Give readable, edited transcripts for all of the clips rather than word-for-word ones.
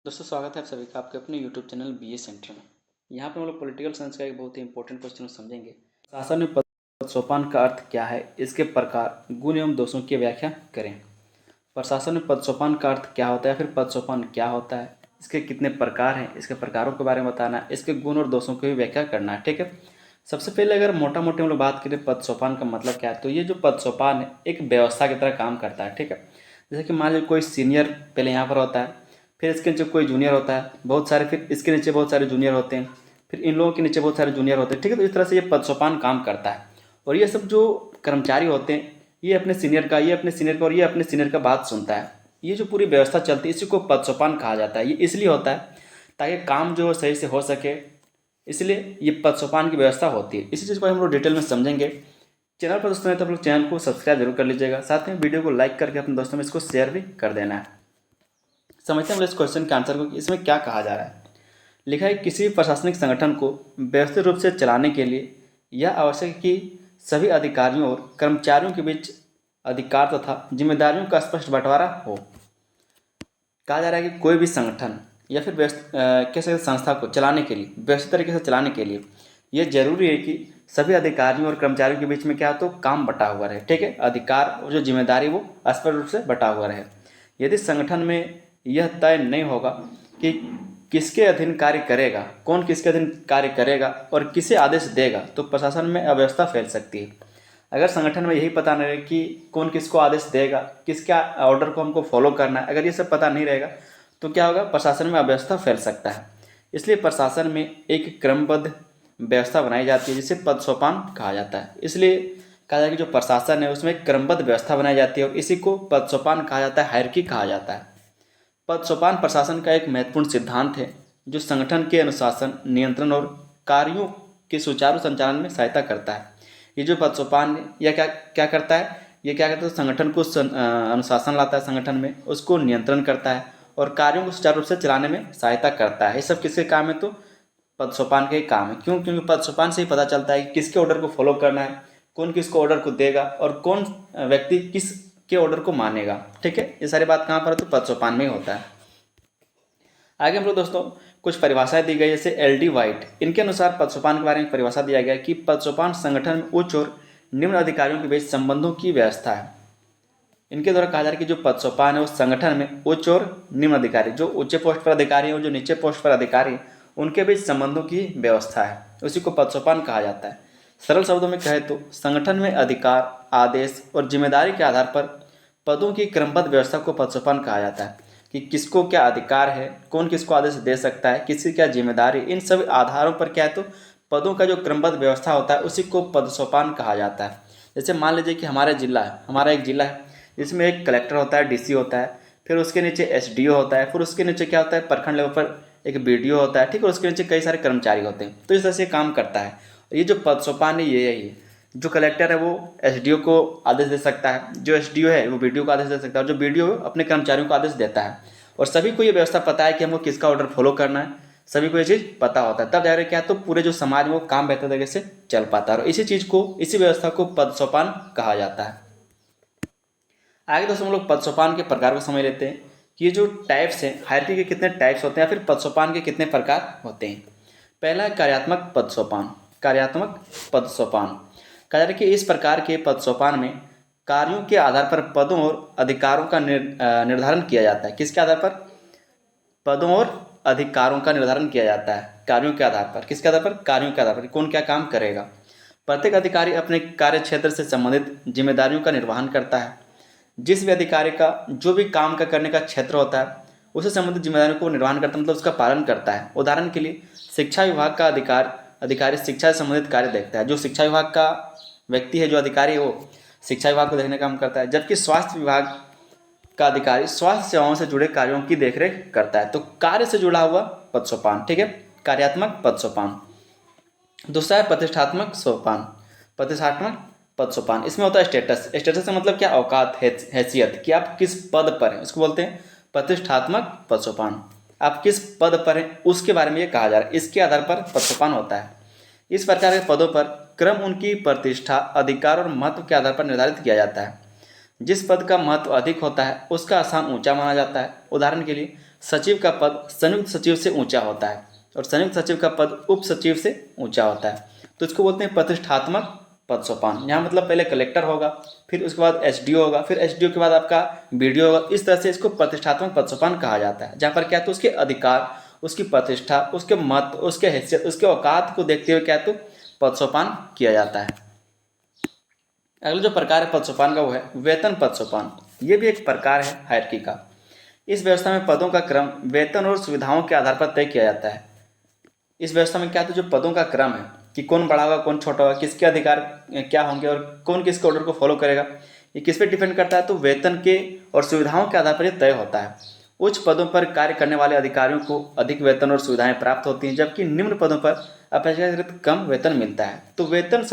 दोस्तों स्वागत है आप सभी का आपके अपने YouTube चैनल BA सेंटर में। यहाँ पे हम लोग पॉलिटिकल साइंस का एक बहुत ही इंपॉर्टेंट क्वेश्चन समझेंगे। शासन में पद सोपान का अर्थ क्या है, इसके प्रकार, गुण एवं दोषों की व्याख्या करें। प्रशासन में पद सोपान का अर्थ क्या होता है, फिर पद सोपान क्या होता है, इसके कितने प्रकार हैं, इसके प्रकारों के बारे में बताना है, इसके गुण और दोषों की भी व्याख्या करना है। ठीक है, सबसे पहले अगर मोटा मोटी हम लोग बात करें पद सोपान का मतलब क्या है, तो ये जो पद सोपान है एक व्यवस्था की तरह काम करता है। ठीक है, जैसे कि मान लीजिए कोई सीनियर पहले यहाँ पर होता है, फिर इसके नीचे कोई जूनियर होता है बहुत सारे, फिर इसके नीचे बहुत सारे जूनियर होते हैं, फिर इन लोगों के नीचे बहुत सारे जूनियर होते हैं। ठीक है, तो इस तरह से ये पद सोपान काम करता है। और ये सब जो कर्मचारी होते हैं ये अपने सीनियर का, ये अपने सीनियर का और ये अपने सीनियर का बात सुनता है। ये जो पूरी व्यवस्था चलती है इसी को पद सोपान कहा जाता है। ये इसलिए होता है ताकि काम जो सही से हो सके, इसलिए ये पद सोपान की व्यवस्था होती है। इसी चीज़ को हम लोग डिटेल में समझेंगे। चैनल पर दोस्तों है तो आप लोग चैनल को सब्सक्राइब जरूर कर लीजिएगा, साथ में वीडियो को लाइक करके अपने दोस्तों में इसको शेयर भी कर देना है। समझते हैं हम इस क्वेश्चन के आंसर को कि इसमें क्या कहा जा रहा है। लिखा है किसी भी प्रशासनिक संगठन को व्यवस्थित रूप से चलाने के लिए यह आवश्यक है कि सभी अधिकारियों और कर्मचारियों के बीच अधिकार तथा जिम्मेदारियों का स्पष्ट बंटवारा हो। कहा जा रहा है कि कोई भी संगठन या फिर कैसे संस्था को चलाने के लिए, व्यवस्थित तरीके से चलाने के लिए यह जरूरी है कि सभी अधिकारियों और कर्मचारियों के बीच में क्या तो काम बटा हुआ रहे। ठीक है, अधिकार और जो जिम्मेदारी वो स्पष्ट रूप से बटा हुआ रहे। यदि संगठन में यह तय नहीं होगा कि किसके अधीन कार्य करेगा, कौन किसके अधीन कार्य करेगा और किसे आदेश देगा, तो प्रशासन में अव्यवस्था फैल सकती है। अगर संगठन में यही पता नहीं रहे कि कौन किसको आदेश देगा, किसका ऑर्डर को हमको फॉलो करना है, अगर ये सब पता नहीं रहेगा तो क्या होगा, प्रशासन में अव्यवस्था फैल सकता है। इसलिए प्रशासन में एक क्रमबद्ध व्यवस्था बनाई जाती है जिसे पद सोपान कहा जाता है। इसलिए कहा जाए कि जो प्रशासन है उसमें एक क्रमबद्ध व्यवस्था बनाई जाती है और इसी को पद सोपान कहा जाता है, हायरार्की कहा जाता है। पद सोपान प्रशासन का एक महत्वपूर्ण सिद्धांत है जो संगठन के अनुशासन, नियंत्रण और कार्यों के सुचारू संचालन में सहायता करता है। ये जो पद सोपान यह क्या क्या करता है, ये क्या करता है, संगठन को अनुशासन लाता है, संगठन में उसको नियंत्रण करता है और कार्यों को सुचारू रूप से चलाने में सहायता करता है। ये सब किसके काम है, तो पद सोपान के काम है। क्यों? क्योंकि पद सोपान से ही पता चलता है कि किसके ऑर्डर को फॉलो करना है, कौन किसको ऑर्डर को देगा और कौन व्यक्ति किस के ऑर्डर को मानेगा। ठीक है, ये सारी बात कहाँ पर है, तो पद सोपान में ही होता है। आगे हम लोग दोस्तों कुछ परिभाषाएं दी गई, जैसे LD वाइट, इनके अनुसार पद सोपान के बारे में परिभाषा दिया गया कि पद सोपान संगठन में उच्च और निम्न अधिकारियों के बीच संबंधों की व्यवस्था है। इनके द्वारा कहा जा रहा है कि जो पद सोपान है उस संगठन में उच्च और निम्न अधिकारी, जो उच्च पोस्ट पर अधिकारी है और जो नीचे पोस्ट पर अधिकारी है, उनके बीच संबंधों की व्यवस्था है, उसी को पद सोपान कहा जाता है। सरल शब्दों में कहे तो संगठन में अधिकार, आदेश और जिम्मेदारी के आधार पर पदों की क्रमबद्ध व्यवस्था को पद सोपान कहा जाता है कि किसको क्या अधिकार है, कौन किसको आदेश दे सकता है, किसकी क्या जिम्मेदारी, इन सभी आधारों पर क्या है तो पदों का जो क्रमबद्ध व्यवस्था होता है उसी को पद सोपान कहा जाता है। जैसे मान लीजिए कि हमारा जिला है, हमारा एक जिला है जिसमें एक कलेक्टर होता है, DC होता है, फिर उसके नीचे SDO होता है, फिर उसके नीचे क्या होता है, प्रखंड लेवल पर एक BDO होता है। ठीक है, और उसके नीचे कई सारे कर्मचारी होते हैं। तो इस तरह से काम करता है। ये जो पद सोपान है ये यही है। जो कलेक्टर है वो SDO को आदेश दे सकता है, जो SDO है वो BDO को आदेश दे सकता है, और जो BDO है अपने कर्मचारियों को आदेश देता है। और सभी को ये व्यवस्था पता है कि हमको किसका ऑर्डर फॉलो करना है, सभी को ये चीज़ पता होता है। तब जा क्या तो पूरे जो समाज में वो काम बेहतर तरीके से चल पाता है और इसी चीज़ को, इसी व्यवस्था को पद सोपान कहा जाता है। आगे दोस्तों हम लोग पद सोपान के प्रकार को समझ लेते हैं कि ये जो टाइप्स हैं, हायरार्की के कितने टाइप्स होते हैं या फिर पद सोपान के कितने प्रकार होते हैं। पहला है कार्यात्मक पद सोपान। कार्यात्मक पद सोपान कहा जा रहा है कि इस प्रकार के पद सोपान में कार्यों के आधार पर पदों और अधिकारों का निर्धारण किया जाता है। किसके आधार पर? पदों और अधिकारों का निर्धारण किया जाता है कार्यों के आधार पर। किसके आधार पर? कार्यों के आधार पर, कौन क्या काम करेगा। प्रत्येक अधिकारी अपने कार्य क्षेत्र से संबंधित जिम्मेदारियों का निर्वहन करता है। जिस भी अधिकारी का जो भी काम का करने का क्षेत्र होता है उससे संबंधित जिम्मेदारियों को निर्वहन करता है, मतलब उसका पालन करता है। उदाहरण के लिए शिक्षा विभाग का अधिकारी शिक्षा से संबंधित कार्य देखता है। जो शिक्षा विभाग का व्यक्ति है, जो अधिकारी है, वो शिक्षा विभाग को देखने का काम करता है। जबकि स्वास्थ्य विभाग का अधिकारी स्वास्थ्य सेवाओं से जुड़े कार्यों की देखरेख करता है। तो कार्य से जुड़ा हुआ पद सोपान। ठीक है, कार्यात्मक पद सोपान। दूसरा है प्रतिष्ठात्मक सोपान। प्रतिष्ठात्मक पद सोपान, इसमें होता है स्टेटस। स्टेटस का मतलब क्या? औकात, हैसियत, कि आप किस पद पर हैं, उसको बोलते हैं प्रतिष्ठात्मक पद सोपान। आप किस पद पर हैं उसके बारे में ये कहा जा रहा है, इसके आधार पर पद सोपान होता है। इस प्रकार के पदों पर क्रम उनकी प्रतिष्ठा, अधिकार और महत्व के आधार पर निर्धारित किया जाता है। जिस पद का महत्व अधिक होता है उसका स्थान ऊंचा माना जाता है। उदाहरण के लिए सचिव का पद संयुक्त सचिव से ऊंचा होता है और संयुक्त सचिव का पद उप सचिव से ऊंचा होता है। तो इसको बोलते हैं प्रतिष्ठात्मक पद सोपान। यहाँ मतलब पहले कलेक्टर होगा, फिर उसके बाद एसडीओ होगा, फिर एसडीओ के बाद आपका बीडीओ होगा। इस तरह से इसको प्रतिष्ठात्मक पद सोपान कहा जाता है, जहाँ पर क्या तो उसके अधिकार, उसकी प्रतिष्ठा, उसके मत, उसके हैसियत, उसके औकात को देखते हुए क्या तो पद सोपान किया जाता है। अगला जो प्रकार है पद सोपान का वो है वेतन पद सोपान। ये भी एक प्रकार है हायरार्की का। इस व्यवस्था में पदों का क्रम वेतन और सुविधाओं के आधार पर तय किया जाता है। इस व्यवस्था में क्या तो जो पदों का क्रम है कि कौन बड़ा होगा, कौन छोटा होगा, किसके अधिकार क्या होंगे और कौन किसके ऑर्डर को फॉलो करेगा, ये किस पे डिपेंड करता है तो वेतन के और सुविधाओं के आधार पर यह तय होता है। उच्च पदों पर कार्य करने वाले अधिकारियों को अधिक वेतन और सुविधाएं प्राप्त होती हैं, जबकि निम्न पदों पर अपेक्षाकृत कम वेतन मिलता है। तो वेतन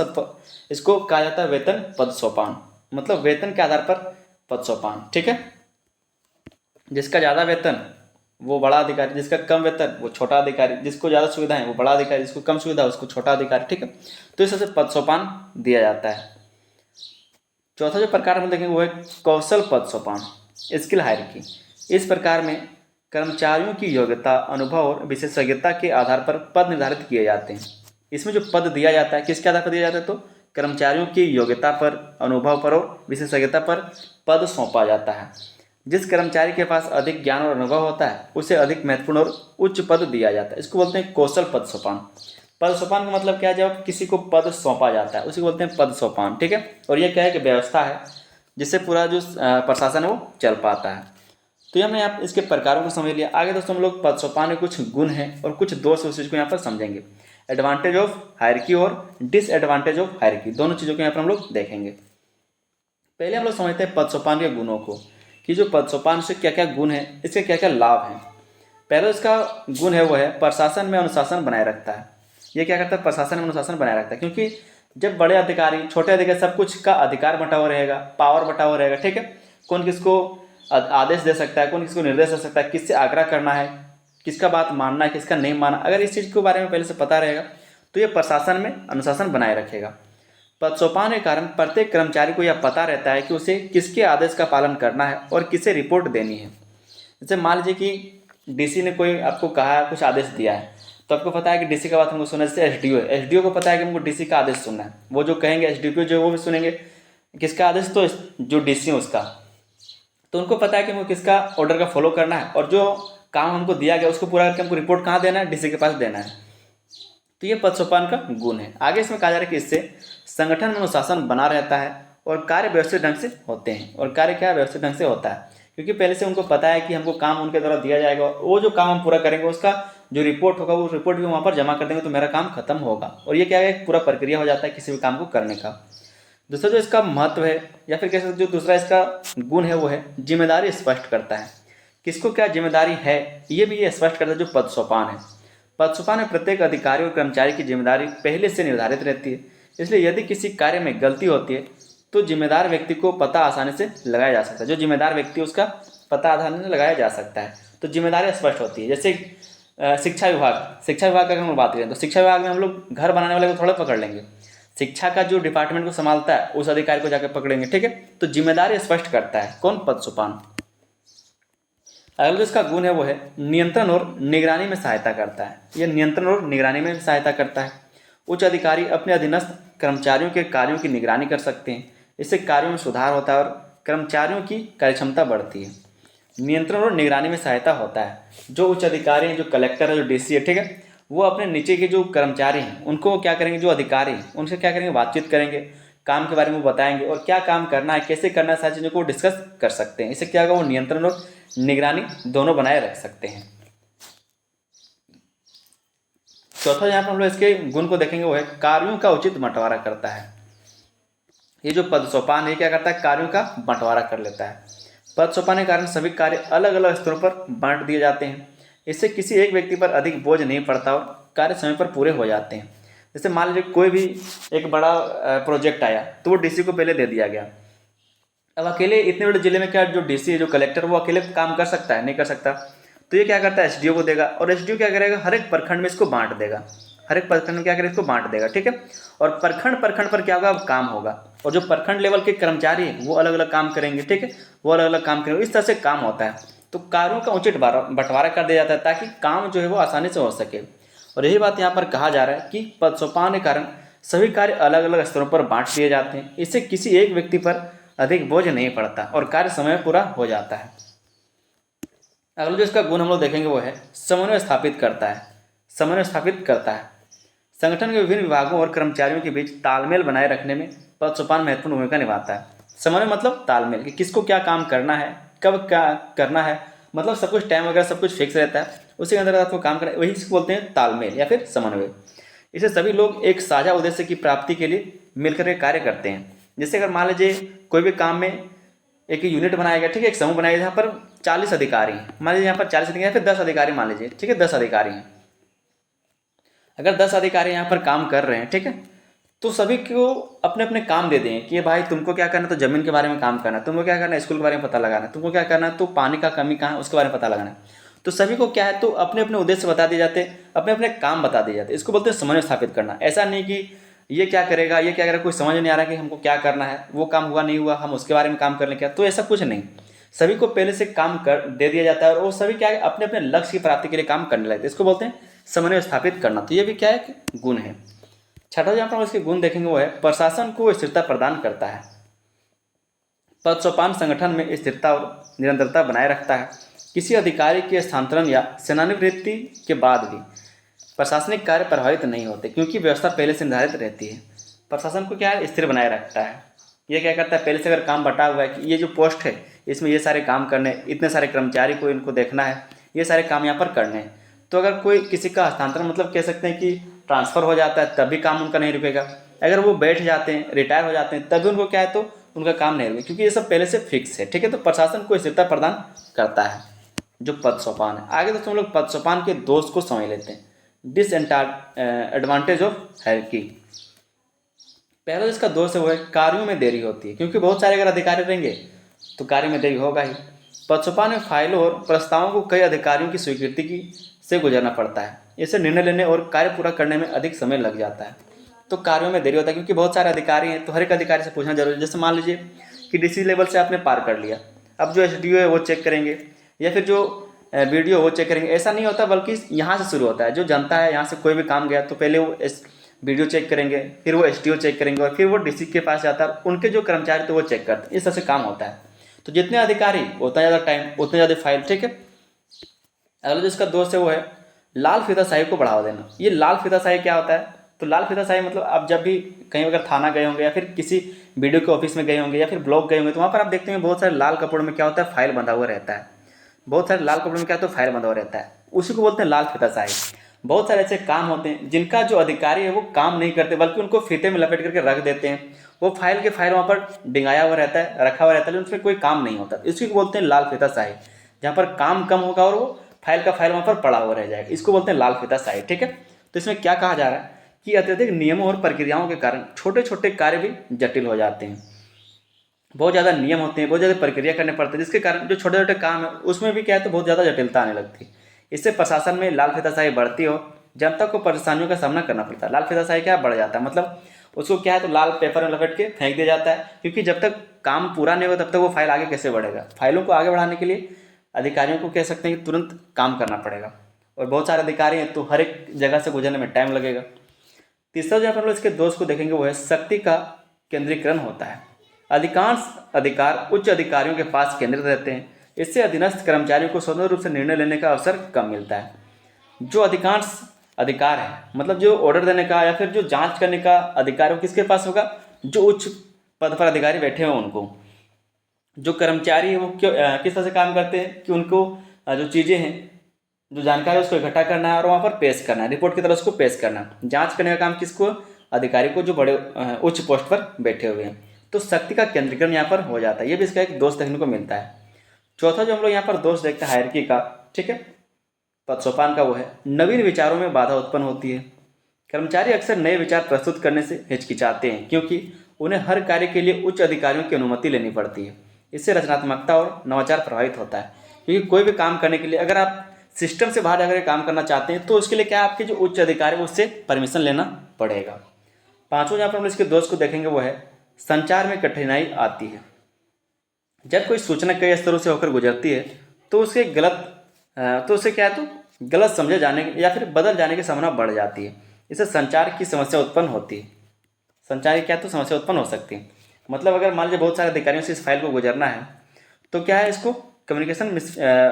इसको कहा जाता है वेतन पद सोपान, मतलब वेतन के आधार पर पद सोपान। ठीक है, जिसका ज़्यादा वेतन वो बड़ा अधिकारी, जिसका कम वेतन वो छोटा अधिकारी, जिसको ज़्यादा सुविधाएं वो बड़ा अधिकारी, जिसको कम सुविधा उसको छोटा अधिकारी। ठीक है, तो इस तरह से पद सोपान दिया जाता है। चौथा जो प्रकार हम देखेंगे वो है कौशल पद सोपान, स्किल हायरार्की। इस प्रकार में कर्मचारियों की योग्यता, अनुभव और विशेषज्ञता के आधार पर पद निर्धारित किए जाते हैं। इसमें जो पद दिया जाता है किसके आधार पर दिया जाता है तो कर्मचारियों की योग्यता पर, अनुभव पर और विशेषज्ञता पर पद सौंपा जाता है। जिस कर्मचारी के पास अधिक ज्ञान और अनुभव होता है उसे अधिक महत्वपूर्ण और उच्च पद दिया जाता है। इसको बोलते हैं कौशल पद सोपान। पद सोपान का मतलब क्या है, जब किसी को पद सौंपा जाता है उसी को बोलते हैं पद सोपान। ठीक है, और ये क्या है कि व्यवस्था है जिससे पूरा जो प्रशासन है वो चल पाता है। तो ये हमने यहाँ इसके प्रकारों को समझ लिया। आगे दोस्तों हम लोग पद सोपान के कुछ गुण हैं और कुछ दोष उस चीज़ को यहाँ पर समझेंगे। एडवांटेज ऑफ हायरार्की और डिसएडवांटेज ऑफ हायरार्की, दोनों चीज़ों को यहाँ पर हम लोग देखेंगे। पहले हम लोग समझते हैं पद सोपान के गुणों को, कि जो पद सोपान से क्या क्या गुण है, इसके क्या क्या लाभ हैं। पहले इसका गुण है वो है प्रशासन में अनुशासन बनाए रखता है। ये क्या करता है, प्रशासन में अनुशासन बनाए रखता है, क्योंकि जब बड़े अधिकारी छोटे अधिकारी सब कुछ का अधिकार बटा हुआ रहेगा, पावर बटा हुआ रहेगा। ठीक है, कौन किसको आदेश दे सकता है, कौन किसको निर्देश दे सकता है, किससे आग्रह करना है, किसका बात मानना है, किसका नहीं मानना, अगर इस चीज़ के बारे में पहले से पता रहेगा तो ये प्रशासन में अनुशासन बनाए रखेगा। पद सोपान के कारण प्रत्येक कर्मचारी को यह पता रहता है कि उसे किसके आदेश का पालन करना है और किसे रिपोर्ट देनी है। जैसे मान लीजिए कि डीसी ने कोई आपको कहा है, कुछ आदेश दिया है, तो आपको पता है कि डीसी का बात हमको सुनना है। जैसे एसडीओ है, एसडीओ को पता है कि हमको डीसी का आदेश सुनना है, वो जो कहेंगे एसडीओ जो वो भी सुनेंगे। किसका आदेश तो जो डीसी है उसका, तो उनको पता है कि हमको किसका ऑर्डर का फॉलो करना है और जो काम हमको दिया गया उसको पूरा करके हमको रिपोर्ट कहाँ देना है, डीसी के पास देना है। तो ये पद सोपान का गुण है। आगे इसमें कहा जा रहा है कि इससे संगठन में अनुशासन बना रहता है और कार्य व्यवस्थित ढंग से होते हैं। और कार्य क्या व्यवस्थित ढंग से होता है, क्योंकि पहले से उनको पता है कि हमको काम उनके द्वारा दिया जाएगा, वो जो काम हम पूरा करेंगे उसका जो रिपोर्ट होगा वो रिपोर्ट भी वहाँ पर जमा कर देंगे तो मेरा काम खत्म होगा। और ये क्या है, पूरा प्रक्रिया हो जाता है किसी भी काम को करने का। दूसरा जो इसका महत्व है या फिर कैसे जो दूसरा इसका गुण है वो है जिम्मेदारी स्पष्ट करता है। किसको क्या जिम्मेदारी है ये भी ये स्पष्ट करता है जो पद सोपान है। पद सोपान में प्रत्येक अधिकारी और कर्मचारी की जिम्मेदारी पहले से निर्धारित रहती है, इसलिए यदि किसी कार्य में गलती होती है तो जिम्मेदार व्यक्ति को पता आसानी से लगाया जा सकता है। जो जिम्मेदार व्यक्ति उसका पता आसानी से लगाया जा सकता है, तो जिम्मेदारी स्पष्ट होती है। जैसे शिक्षा विभाग का अगर हम बात करें तो शिक्षा विभाग में हम लोग घर बनाने वाले को थोड़ा पकड़ लेंगे, शिक्षा का जो डिपार्टमेंट को संभालता है उस अधिकारी को जाकर पकड़ेंगे। ठीक है, तो जिम्मेदारी स्पष्ट करता है कौन, पद सोपान। अगला जो इसका गुण है वो है नियंत्रण और निगरानी में सहायता करता है। यह नियंत्रण और निगरानी में सहायता करता है। उच्च अधिकारी अपने अधीनस्थ कर्मचारियों के कार्यों की निगरानी कर सकते हैं, इससे कार्यों में सुधार होता है और कर्मचारियों की कार्यक्षमता बढ़ती है। नियंत्रण और निगरानी में सहायता होता है। जो उच्च अधिकारी हैं, जो कलेक्टर है, जो डीसी है, ठीक है, वो अपने नीचे के जो कर्मचारी हैं उनको क्या करेंगे, जो अधिकारी हैं उनसे क्या करेंगे, बातचीत करेंगे, काम के बारे में बताएंगे और क्या काम करना है, कैसे करना है, सारी चीज़ों को डिस्कस कर सकते हैं। इससे क्या होगा, वो नियंत्रण और निगरानी दोनों बनाए रख सकते हैं। चौथा यहाँ पर हम लोग इसके गुण को देखेंगे वो है कार्यों का उचित बंटवारा करता है। ये जो पद सोपान है क्या करता है, कार्यों का बंटवारा कर लेता है। पद सोपान के कारण सभी कार्य अलग अलग स्तरों पर बांट दिए जाते हैं, इससे किसी एक व्यक्ति पर अधिक बोझ नहीं पड़ता और कार्य समय पर पूरे हो जाते हैं। जैसे मान लीजिए कोई भी एक बड़ा प्रोजेक्ट आया तो वो डीसी को पहले दे दिया गया। अब अकेले इतने बड़े जिले में क्या जो डीसी है, जो कलेक्टर, वो अकेले काम कर सकता है, नहीं कर सकता। तो ये क्या करता है, एसडीओ को देगा और एसडीओ क्या करेगा, हर एक प्रखंड में इसको बांट देगा। हर एक प्रखंड में क्या करेगा, इसको बांट देगा। ठीक है, और प्रखंड पर क्या होगा, अब काम होगा और जो प्रखंड लेवल के कर्मचारी हैं वो अलग अलग काम करेंगे। ठीक है, वो अलग अलग काम करेंगे, इस तरह से काम होता है। तो कार्यों का उचित बंटवारा कर दिया जाता है ताकि काम जो है वो आसानी से हो सके। और यही बात यहाँ पर कहा जा रहा है कि पद सोपान के कारण सभी कार्य अलग अलग स्तरों पर बांट दिए जाते हैं। इससे किसी एक व्यक्ति पर अधिक बोझ नहीं पड़ता और कार्य समय पूरा हो जाता है। अगला जो इसका गुण हम लोग देखेंगे वो है समन्वय स्थापित करता है। समन्वय स्थापित करता है संगठन के विभिन्न विभागों और कर्मचारियों के बीच तालमेल बनाए रखने में पद सोपान महत्वपूर्ण भूमिका निभाता है। समन्वय मतलब तालमेल, कि किसको क्या काम करना है, कब क्या करना है, मतलब सब कुछ टाइम वगैरह सब कुछ फिक्स रहता है, उसी के अंदर आपको काम करना है, वही इसको बोलते हैं तालमेल या फिर समन्वय। इसे सभी लोग एक साझा उद्देश्य की प्राप्ति के लिए मिलकर के कार्य करते हैं। जैसे अगर मान लीजिए कोई भी काम में एक यूनिट बनाया गया, ठीक है, एक समूह बनाया गया जहाँ पर 40 अधिकारी हैं, मान लीजिए यहाँ पर 40 अधिकारी, फिर 10 अधिकारी मान लीजिए, ठीक है, 10 अधिकारी हैं। अगर 10 अधिकारी यहाँ पर काम कर रहे हैं, ठीक है, तो सभी को अपने अपने काम दे दें कि भाई तुमको क्या करना है, तो जमीन के बारे में काम करना है, तुमको क्या करना है, स्कूल के बारे में पता लगाना है, तुमको क्या करना है, तो पानी का कमी कहाँ है उसके बारे में पता लगाना है। तो सभी को क्या है, तो अपने अपने उद्देश्य बता दिए जाते, अपने अपने काम बता दिए जाते। इसको बोलते हैं समन्वय स्थापित करना। ऐसा नहीं कि ये क्या करेगा, ये क्या करेगा, कोई समझ नहीं आ रहा कि हमको क्या करना है, वो काम हुआ नहीं हुआ, हम उसके बारे में काम कर लें क्या, तो ऐसा कुछ नहीं। सभी को पहले से काम कर दे दिया जाता है और वो सभी क्या है अपने अपने लक्ष्य की प्राप्ति के लिए काम करने लगते हैं। इसको बोलते हैं समन्वय स्थापित करना। तो ये भी क्या है कि गुण है। छठा जहाँ पर हम इसके गुण देखेंगे वो है प्रशासन को स्थिरता प्रदान करता है। पद सोपान संगठन में स्थिरता और निरंतरता बनाए रखता है। किसी अधिकारी के स्थानांतरण या सेवानिवृत्ति के बाद भी प्रशासनिक कार्य प्रभावित नहीं होते क्योंकि व्यवस्था पहले से निर्धारित रहती है। प्रशासन को क्या है, स्थिर बनाए रखता है। ये क्या करता है, पहले से अगर काम बटा हुआ है कि ये जो पोस्ट है इसमें ये सारे काम करने, इतने सारे कर्मचारी को इनको देखना है, ये सारे काम यहाँ पर करने हैं। तो अगर कोई किसी का हस्तांतरण मतलब कह सकते हैं कि ट्रांसफ़र हो जाता है तब भी काम उनका नहीं रुकेगा। अगर वो बैठ जाते हैं, रिटायर हो जाते हैं, तब भी उनको क्या है, तो उनका काम नहीं रुकेगा क्योंकि ये सब पहले से फिक्स है, ठीक है। तो प्रशासन को स्थिरता प्रदान करता है जो पद सोपान है। आगे दोस्तों हम लोग पद सोपान के दोष को समझ लेते हैं। Advantage of hierarchy. पहला जिसका दोष है वो है कार्यों में देरी होती है, क्योंकि बहुत सारे अगर अधिकारी रहेंगे तो कार्य में देरी होगा ही। पद सोपान में फाइलों और प्रस्तावों को कई अधिकारियों की स्वीकृति की से गुजरना पड़ता है। इससे निर्णय लेने और कार्य पूरा करने में अधिक समय लग जाता है। तो कार्यों में देरी होता है क्योंकि बहुत सारे अधिकारी हैं, तो हर एक अधिकारी से पूछना जरूरी है। जैसे मान लीजिए कि डीसी लेवल से आपने पार कर लिया, अब जो एसडीओ है वो चेक करेंगे या फिर जो वीडियो वो चेक करेंगे। ऐसा नहीं होता, बल्कि यहाँ से शुरू होता है। जो जनता है यहाँ से कोई भी काम गया तो पहले वो वीडियो चेक करेंगे, फिर वो एसडीओ चेक करेंगे और फिर वो डीसी के पास जाता है, उनके जो कर्मचारी तो वो चेक करते हैं। इस तरह से काम होता है। तो जितने अधिकारी उतना ज़्यादा टाइम, उतने ज़्यादा फाइल, ठीक है। अगला जो इसका दोस्त है वो है लाल फीताशाही को बढ़ावा देना। ये लाल फीताशाही क्या होता है, तो लाल फीताशाही मतलब आप जब भी कहीं अगर थाना गए होंगे या फिर किसी वीडियो के ऑफिस में गए होंगे या फिर ब्लॉक गए होंगे, तो वहाँ पर आप देखते हैं बहुत सारे लाल कपड़ों में क्या होता है, फाइल बंधा हुआ रहता है। बहुत सारे लाल कपड़ों में क्या होता है, फाइल बंधा हुआ रहता है। उसी को बोलते हैं लाल फीताशाही। बहुत सारे ऐसे काम होते हैं जिनका जो अधिकारी है वो काम नहीं करते, बल्कि उनको फीते में लपेट करके रख देते हैं। वो फाइल के फाइल वहाँ पर डिंगाया हुआ रहता है, रखा हुआ रहता है, लेकिन उसमें कोई काम नहीं होता। इसी को बोलते हैं लाल फीताशाही, जहाँ पर काम कम होगा और वो फाइल का फाइल वहाँ पर पड़ा हुआ रह जाएगा। इसको बोलते हैं लाल फीताशाही, ठीक है। तो इसमें क्या कहा जा रहा है कि अत्यधिक नियमों और प्रक्रियाओं के कारण छोटे छोटे कार्य भी जटिल हो जाते हैं। बहुत ज़्यादा नियम होते हैं, बहुत ज़्यादा प्रक्रिया करने पड़ते हैं, जिसके कारण जो छोटे छोटे काम है उसमें भी क्या है, तो बहुत ज़्यादा जटिलता आने लगती है। इससे प्रशासन में लाल फीताशाही बढ़ती हो, जनता को परेशानियों का सामना करना पड़ता है। लाल फीताशाही क्या बढ़ जाता है, मतलब उसको क्या है, तो लाल पेपर में लपेट के फेंक दिया जाता है, क्योंकि जब तक काम पूरा नहीं होगा तब तक वो फाइल आगे कैसे बढ़ेगा। फाइलों को आगे बढ़ाने के लिए अधिकारियों को कह सकते हैं कि तुरंत काम करना पड़ेगा, और बहुत सारे अधिकारी हैं तो हर एक जगह से गुजरने में टाइम लगेगा। तीसरा जो हम लोग इसके दोष को देखेंगे वो है शक्ति का केंद्रीकरण होता है। अधिकांश अधिकार उच्च अधिकारियों के पास केंद्रित रहते हैं। इससे अधीनस्थ कर्मचारियों को स्वतंत्र रूप से निर्णय लेने का अवसर कम मिलता है। जो अधिकांश अधिकार है, मतलब जो ऑर्डर देने का या फिर जो जांच करने का अधिकार है, वो किसके पास होगा, जो उच्च पद पर अधिकारी बैठे हुए उनको। जो कर्मचारी है वो किस तरह से काम करते हैं कि उनको जो चीज़ें हैं, जो जानकारी है उसको इकट्ठा करना है और वहाँ पर पेश करना है, रिपोर्ट की तरह उसको पेश करना है। जांच करने का काम किसको, अधिकारी को, जो बड़े उच्च पोस्ट पर बैठे हुए हैं। तो शक्ति का केंद्रीकरण यहाँ पर हो जाता है। ये भी इसका एक दोष देखने को मिलता है। चौथा जो हम लोग यहाँ पर दोष देखते हैं हायरार्की का, ठीक है, पद सोपान का, वो है नवीन विचारों में बाधा उत्पन्न होती है। कर्मचारी अक्सर नए विचार प्रस्तुत करने से हिचकिचाते हैं क्योंकि उन्हें हर कार्य के लिए उच्च अधिकारियों की अनुमति लेनी पड़ती है। इससे रचनात्मकता और नवाचार प्रभावित होता है, क्योंकि कोई भी काम करने के लिए अगर आप सिस्टम से बाहर जाकर काम करना चाहते हैं तो उसके लिए क्या, आपके जो उच्च अधिकारी है उससे परमिशन लेना पड़ेगा। पांचों जहाँ पर हम इसके दोष को देखेंगे वो है संचार में कठिनाई आती है। जब कोई सूचना कई स्तरों से होकर गुजरती है तो उसके तो उससे क्या है, तो गलत समझे जाने या फिर बदल जाने की संभावना बढ़ जाती है। इससे संचार की समस्या उत्पन्न होती है। संचार की क्या तो समस्या उत्पन्न हो सकती है। मतलब अगर मान लीजिए बहुत सारे अधिकारियों से इस फाइल को गुजरना है तो क्या है, इसको कम्युनिकेशन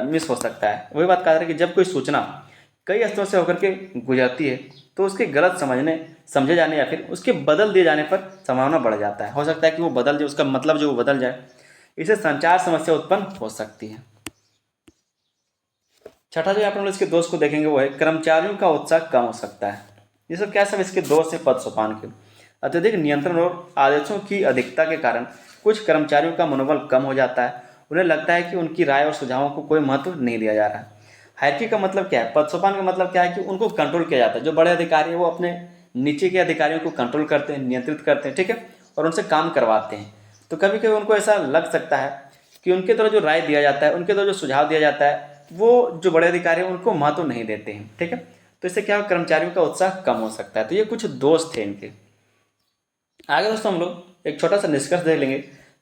मिस हो सकता है। वही बात कहा रहा है कि जब कोई सूचना कई स्तरों से होकर के गुजरती है तो उसके गलत समझे जाने या फिर उसके बदल दिए जाने पर संभावना बढ़ जाता है। हो सकता है कि वो बदल जाए, उसका मतलब जो वो बदल जाए। इससे संचार समस्या उत्पन्न हो सकती है। छठा जो आप लोग इसके दोष को देखेंगे वो है कर्मचारियों का उत्साह कम हो सकता है। ये सब क्या, सब इसके दोष है पद सोपान के। अत्यधिक नियंत्रण और आदेशों की अधिकता के कारण कुछ कर्मचारियों का मनोबल कम हो जाता है। उन्हें लगता है कि उनकी राय और सुझावों को कोई महत्व नहीं दिया जा रहा है। हायरार्की का मतलब क्या है, पद सोपान का मतलब क्या है कि उनको कंट्रोल किया जाता है। जो बड़े अधिकारी हैं वो अपने नीचे के अधिकारियों को कंट्रोल करते हैं, नियंत्रित करते हैं, ठीक है, और उनसे काम करवाते हैं। तो कभी कभी उनको ऐसा लग सकता है कि उनके द्वारा जो राय दिया जाता है, उनके द्वारा जो सुझाव दिया जाता है, वो जो बड़े अधिकारी हैं उनको महत्व नहीं देते हैं, ठीक है। तो इससे क्या, कर्मचारियों का उत्साह कम हो सकता है। तो ये कुछ दोष थे इनके। आगे दोस्तों हम लोग एक छोटा सा निष्कर्ष देख लेंगे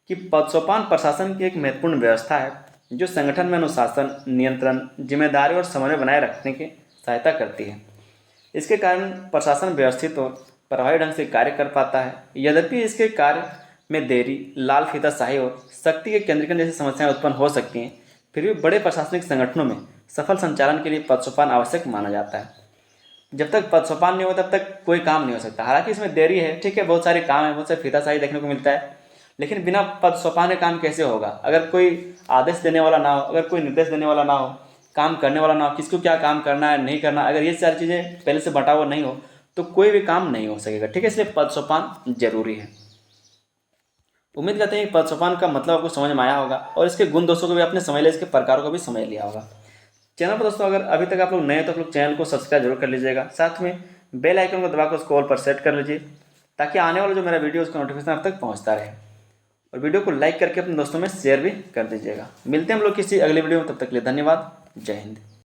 कि पदसोपान प्रशासन की एक महत्वपूर्ण व्यवस्था है जो संगठन में अनुशासन, नियंत्रण, जिम्मेदारी और समन्वय बनाए रखने की सहायता करती है। इसके कारण प्रशासन व्यवस्थित और प्रभावी ढंग से कार्य कर पाता है। यद्यपि इसके कार्य में देरी, लाल फीताशाही और शक्ति के केंद्रीकरण जैसी समस्याएं उत्पन्न हो सकती हैं, फिर भी बड़े प्रशासनिक संगठनों में सफल संचालन के लिए पदसोपान आवश्यक माना जाता है। जब तक पदसोपान नहीं हो तब तक कोई काम नहीं हो सकता। हालांकि इसमें देरी है, ठीक है, बहुत सारे काम है, बहुत सारे फीताशाही देखने को मिलता है, लेकिन बिना पदसोपान के काम कैसे होगा। अगर कोई आदेश देने वाला ना हो, अगर कोई निर्देश देने वाला ना हो, काम करने वाला ना हो, किसको क्या काम करना है नहीं करना, अगर ये सारी चीज़ें पहले से बटा हुआ नहीं हो तो कोई भी काम नहीं हो सकेगा, ठीक है। इसलिए पदसोपान जरूरी है। उम्मीद करते हैं कि पदसोपान का मतलब आपको समझ में आया होगा और इसके गुण दोषों को भी आपने समझ लिया, इसके प्रकारों को भी समझ लिया होगा। चैनल पर दोस्तों अगर अभी तक आप लोग नए हैं तो आप लोग चैनल को सब्सक्राइब जरूर कर लीजिएगा। साथ में बेल आइकन को दबाकर उसको ऑल पर सेट कर लीजिए ताकि आने वाला जो मेरा वीडियो उसका नोटिफिकेशन आप तक पहुंचता रहे। और वीडियो को लाइक करके अपने दोस्तों में शेयर भी कर दीजिएगा। मिलते हैं हम लोग किसी अगले वीडियो में, तब तक के लिए धन्यवाद। जय हिंद।